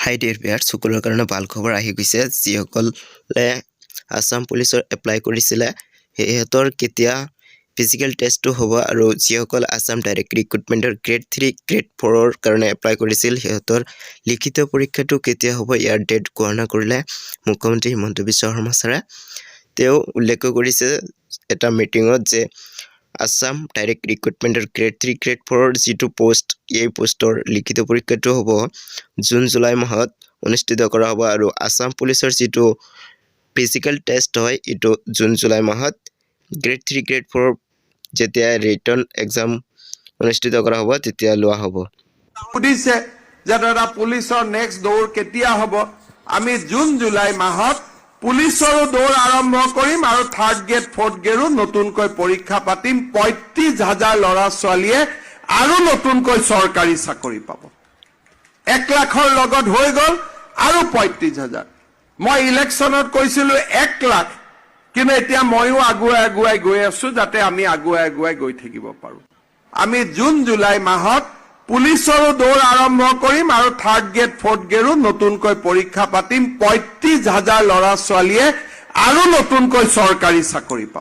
হাই dear viewers, সকলোৰে কাৰণে ভাল খবৰ আহি গৈছে। যিসকলে আসাম পুলিচৰ এপ্লাই কৰিছিলে সিহঁতৰ কেতিয়া ফিজিকেল টেষ্টটো হ'ব আৰু যিসকল আসাম ডাইৰেক্ট ৰিক্ৰুটমেণ্টৰ গ্ৰেড 3 গ্ৰেড 4ৰ কাৰণে এপ্লাই কৰিছিল সিহঁতৰ লিখিত পৰীক্ষাটো কেতিয়া হ'ব ইয়াৰ ডেট ঘোষণা কৰিলে মুখ্যমন্ত্ৰী হিমন্ত বিশ্ব শৰ্মা ছাৰে। তেওঁ উল্লেখ কৰিছে এটা মিটিঙত যে আসাম ডাইৰেক্ট ৰিক্ৰুটমেণ্টৰ গ্ৰেড 3 গ্ৰেড 4ৰ যিটো পোষ্ট এই পোষ্টৰ লিখিত পৰীক্ষাটো হ'ব জুন জুলাই মাহত অনুষ্ঠিত কৰা হ'ব আৰু আসাম পুলিচৰ যিটো ফিজিকেল টেষ্ট হয় এইটো জুন জুলাই মাহত গ্ৰেড 3 গ্ৰেড 4 যেতিয়া ৰিটাৰ্ণ এক্সাম অনুষ্ঠিত কৰা হ'ব তেতিয়া লোৱা হ'ব। সুধিছে যে দাদা পুলিচৰ নেক্সট দৌৰ কেতিয়া হ'ব? আমি জুন জুলাই মাহত পুলিচৰো দৌৰ আৰম্ভ কৰিম আৰু থাৰ্ড গ্ৰেড ফৰ্থ গ্ৰেডো নতুনকৈ পৰীক্ষা পাতিম। ৩৫,০০০ ল'ৰা ছোৱালীয়ে আৰু নতুনকৈ চৰকাৰী চাকৰি পাব। 1 লাখৰ লগত হৈ গ'ল আৰু ৩৫,০০০। মই ইলেকশ্যনত কৈছিলো 1 লাখ, কিন্তু এতিয়া ময়ো আগুৱাই গৈ আছো যাতে আমি আগুৱাই গৈ থাকিব পাৰো। আমি জুন জুলাই মাহত পুলিচৰো দৌৰ আৰম্ভ কৰিম আৰু থাৰ্ড গ্ৰেড ফৰ্থ গ্ৰেডো নতুনকৈ পৰীক্ষা পাতিম। ৩৫,০০০ ল'ৰা ছোৱালীয়ে আৰু নতুনকৈ চৰকাৰী চাকৰি পাব।